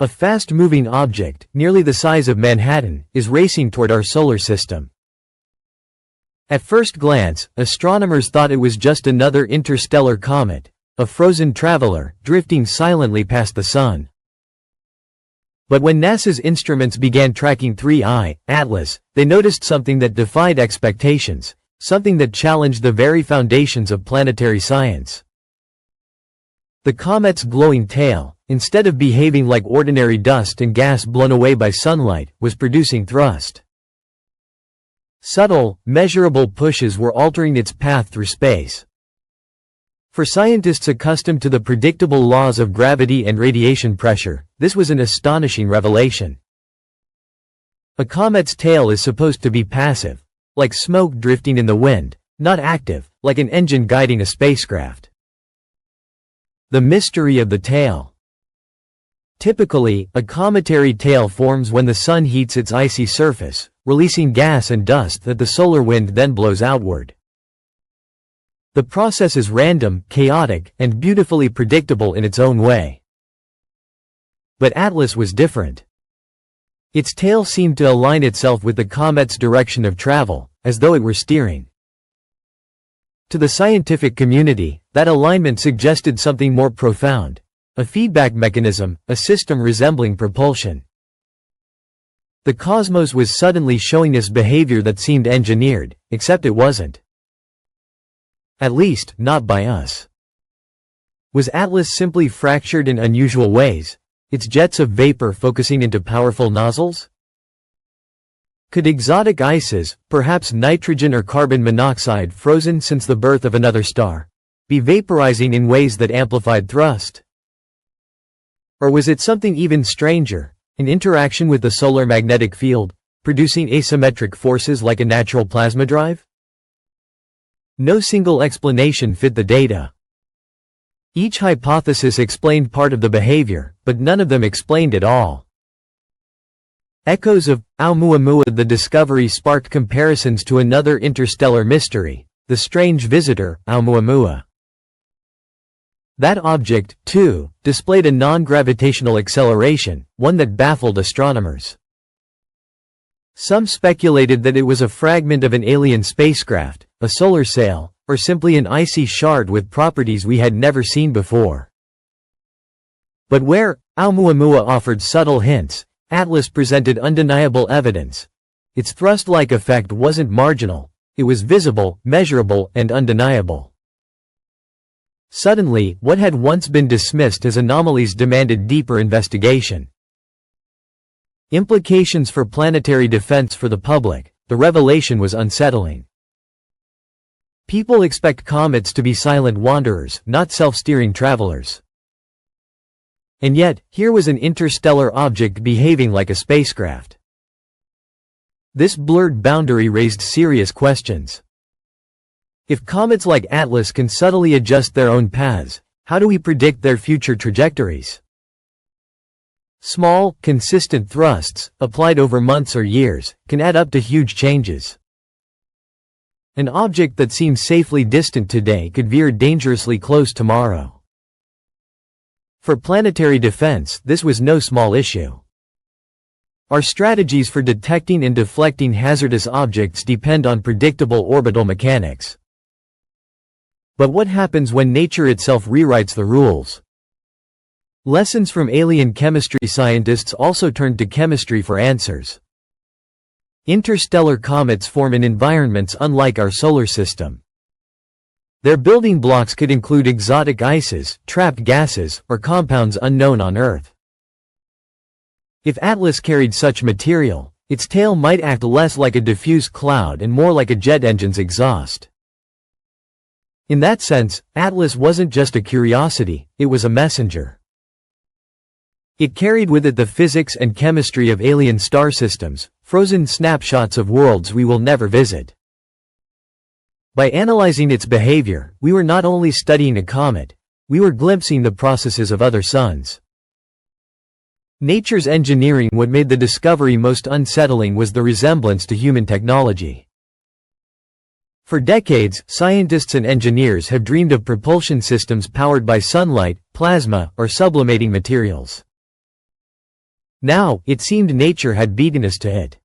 A fast-moving object, nearly the size of Manhattan, is racing toward our solar system. At first glance, astronomers thought it was just another interstellar comet, a frozen traveler, drifting silently past the Sun. But when NASA's instruments began tracking 3I, Atlas, they noticed something that defied expectations, something that challenged the very foundations of planetary science. The comet's glowing tail, instead of behaving like ordinary dust and gas blown away by sunlight, was producing thrust. Subtle, measurable pushes were altering its path through space. For scientists accustomed to the predictable laws of gravity and radiation pressure, this was an astonishing revelation. A comet's tail is supposed to be passive, like smoke drifting in the wind, not active, like an engine guiding a spacecraft. The mystery of the tail. Typically, a cometary tail forms when the Sun heats its icy surface, releasing gas and dust that the solar wind then blows outward. The process is random, chaotic, and beautifully predictable in its own way. But Atlas was different. Its tail seemed to align itself with the comet's direction of travel, as though it were steering. To the scientific community, that alignment suggested something more profound, a feedback mechanism, a system resembling propulsion. The cosmos was suddenly showing us behavior that seemed engineered, except it wasn't. At least, not by us. Was Atlas simply fractured in unusual ways, its jets of vapor focusing into powerful nozzles? Could exotic ices, perhaps nitrogen or carbon monoxide frozen since the birth of another star, be vaporizing in ways that amplified thrust? Or was it something even stranger, an interaction with the solar magnetic field, producing asymmetric forces like a natural plasma drive? No single explanation fit the data. Each hypothesis explained part of the behavior, but none of them explained it all. Echoes of Oumuamua. The discovery sparked comparisons to another interstellar mystery, the strange visitor, Oumuamua. That object, too, displayed a non-gravitational acceleration, one that baffled astronomers. Some speculated that it was a fragment of an alien spacecraft, a solar sail, or simply an icy shard with properties we had never seen before. But where Oumuamua offered subtle hints, Atlas presented undeniable evidence. Its thrust-like effect wasn't marginal, it was visible, measurable, and undeniable. Suddenly, what had once been dismissed as anomalies demanded deeper investigation. Implications for planetary defense. For the public, the revelation was unsettling. People expect comets to be silent wanderers, not self-steering travelers. And yet, here was an interstellar object behaving like a spacecraft. This blurred boundary raised serious questions. If comets like Atlas can subtly adjust their own paths, how do we predict their future trajectories? Small, consistent thrusts, applied over months or years, can add up to huge changes. An object that seems safely distant today could veer dangerously close tomorrow. For planetary defense, this was no small issue. Our strategies for detecting and deflecting hazardous objects depend on predictable orbital mechanics. But what happens when nature itself rewrites the rules? Lessons from alien chemistry. Scientists also turned to chemistry for answers. Interstellar comets form in environments unlike our solar system. Their building blocks could include exotic ices, trapped gases, or compounds unknown on Earth. If Atlas carried such material, its tail might act less like a diffuse cloud and more like a jet engine's exhaust. In that sense, Atlas wasn't just a curiosity, it was a messenger. It carried with it the physics and chemistry of alien star systems, frozen snapshots of worlds we will never visit. By analyzing its behavior, we were not only studying a comet, we were glimpsing the processes of other suns. Nature's engineering. What made the discovery most unsettling was the resemblance to human technology. For decades, scientists and engineers have dreamed of propulsion systems powered by sunlight, plasma, or sublimating materials. Now, it seemed nature had beaten us to it.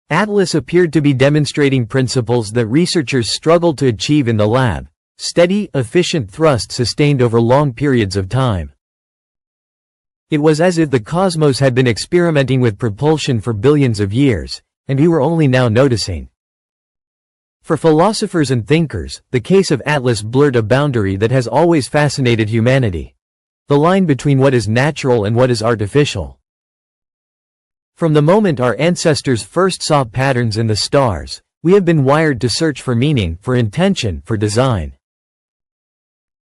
Atlas appeared to be demonstrating principles that researchers struggled to achieve in the lab: steady, efficient thrust sustained over long periods of time. It was as if the cosmos had been experimenting with propulsion for billions of years, and we were only now noticing. For philosophers and thinkers, the case of Atlas blurred a boundary that has always fascinated humanity: the line between what is natural and what is artificial. From the moment our ancestors first saw patterns in the stars, we have been wired to search for meaning, for intention, for design.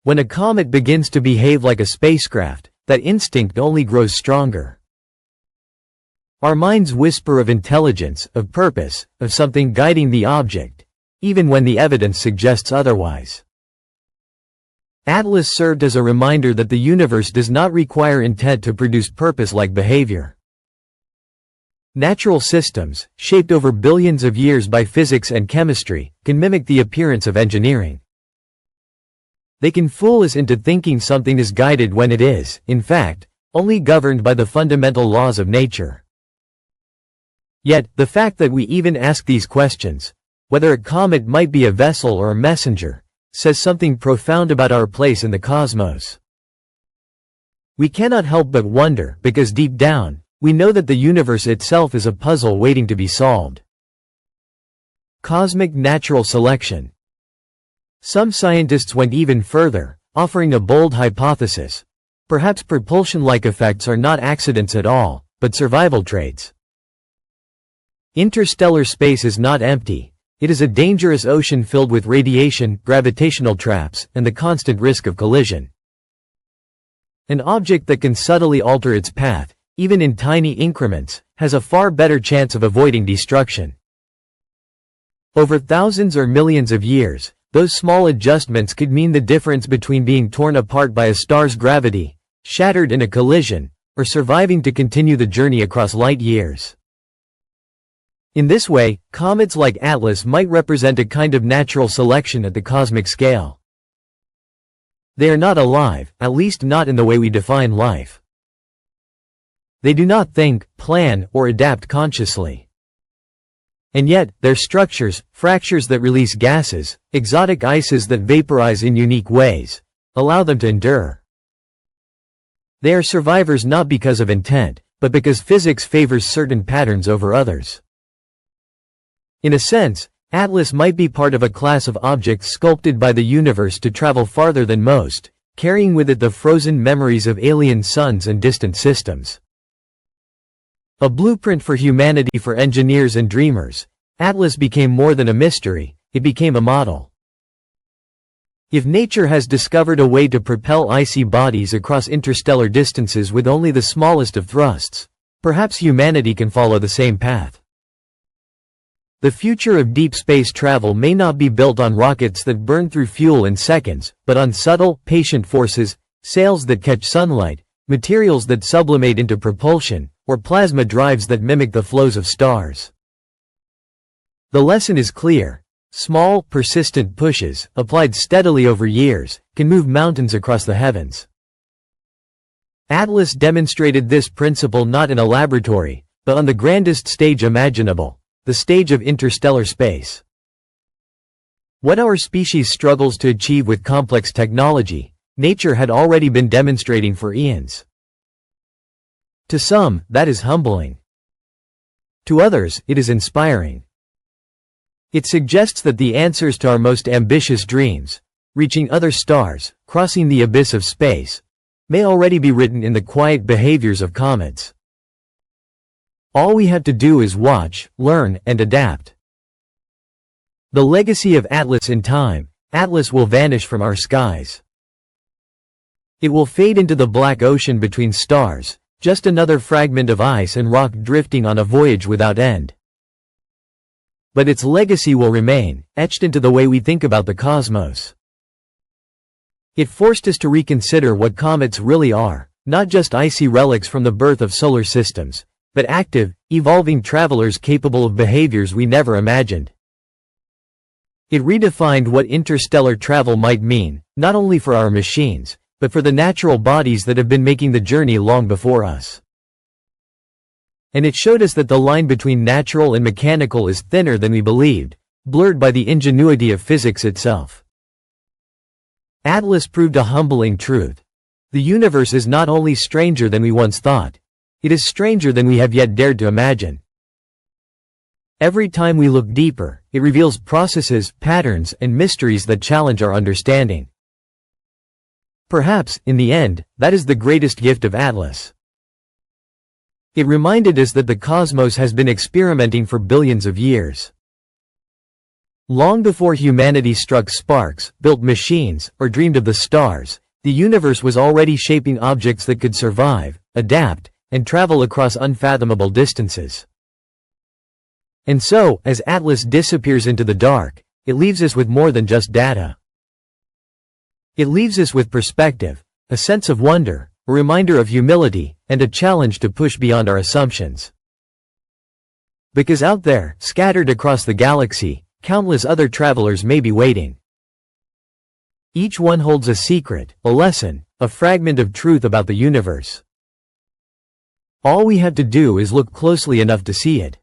When a comet begins to behave like a spacecraft, that instinct only grows stronger. Our minds whisper of intelligence, of purpose, of something guiding the object, even when the evidence suggests otherwise. Atlas served as a reminder that the universe does not require intent to produce purpose-like behavior. Natural systems, shaped over billions of years by physics and chemistry, can mimic the appearance of engineering. They can fool us into thinking something is guided when it is, in fact, only governed by the fundamental laws of nature. Yet, the fact that we even ask these questions, whether a comet might be a vessel or a messenger, says something profound about our place in the cosmos. We cannot help but wonder, because deep down, we know that the universe itself is a puzzle waiting to be solved. Cosmic natural selection. Some scientists went even further, offering a bold hypothesis: perhaps propulsion-like effects are not accidents at all, but survival traits. Interstellar space is not empty. It is a dangerous ocean filled with radiation, gravitational traps, and the constant risk of collision. An object that can subtly alter its path, even in tiny increments, has a far better chance of avoiding destruction. Over thousands or millions of years, those small adjustments could mean the difference between being torn apart by a star's gravity, shattered in a collision, or surviving to continue the journey across light years. In this way, comets like Atlas might represent a kind of natural selection at the cosmic scale. They are not alive, at least not in the way we define life. They do not think, plan, or adapt consciously. And yet, their structures, fractures that release gases, exotic ices that vaporize in unique ways, allow them to endure. They are survivors not because of intent, but because physics favors certain patterns over others. In a sense, Atlas might be part of a class of objects sculpted by the universe to travel farther than most, carrying with it the frozen memories of alien suns and distant systems. A blueprint for humanity for engineers and dreamers, Atlas became more than a mystery, it became a model. If nature has discovered a way to propel icy bodies across interstellar distances with only the smallest of thrusts, perhaps humanity can follow the same path. The future of deep space travel may not be built on rockets that burn through fuel in seconds, but on subtle, patient forces, sails that catch sunlight, materials that sublimate into propulsion, or plasma drives that mimic the flows of stars. The lesson is clear: small, persistent pushes, applied steadily over years, can move mountains across the heavens. Atlas demonstrated this principle not in a laboratory, but on the grandest stage imaginable, the stage of interstellar space. What our species struggles to achieve with complex technology, nature had already been demonstrating for eons. To some, that is humbling. To others, it is inspiring. It suggests that the answers to our most ambitious dreams, reaching other stars, crossing the abyss of space, may already be written in the quiet behaviors of comets. All we have to do is watch, learn, and adapt. The legacy of Atlas in time: Atlas will vanish from our skies. It will fade into the black ocean between stars, just another fragment of ice and rock drifting on a voyage without end. But its legacy will remain, etched into the way we think about the cosmos. It forced us to reconsider what comets really are, not just icy relics from the birth of solar systems, but active, evolving travelers capable of behaviors we never imagined. It redefined what interstellar travel might mean, not only for our machines, but for the natural bodies that have been making the journey long before us. And it showed us that the line between natural and mechanical is thinner than we believed, blurred by the ingenuity of physics itself. Atlas proved a humbling truth. The universe is not only stranger than we once thought, it is stranger than we have yet dared to imagine. Every time we look deeper, it reveals processes, patterns, and mysteries that challenge our understanding. Perhaps, in the end, that is the greatest gift of Atlas. It reminded us that the cosmos has been experimenting for billions of years. Long before humanity struck sparks, built machines, or dreamed of the stars, the universe was already shaping objects that could survive, adapt, and travel across unfathomable distances. And so, as Atlas disappears into the dark, it leaves us with more than just data. It leaves us with perspective, a sense of wonder, a reminder of humility, and a challenge to push beyond our assumptions. Because out there, scattered across the galaxy, countless other travelers may be waiting. Each one holds a secret, a lesson, a fragment of truth about the universe. All we have to do is look closely enough to see it.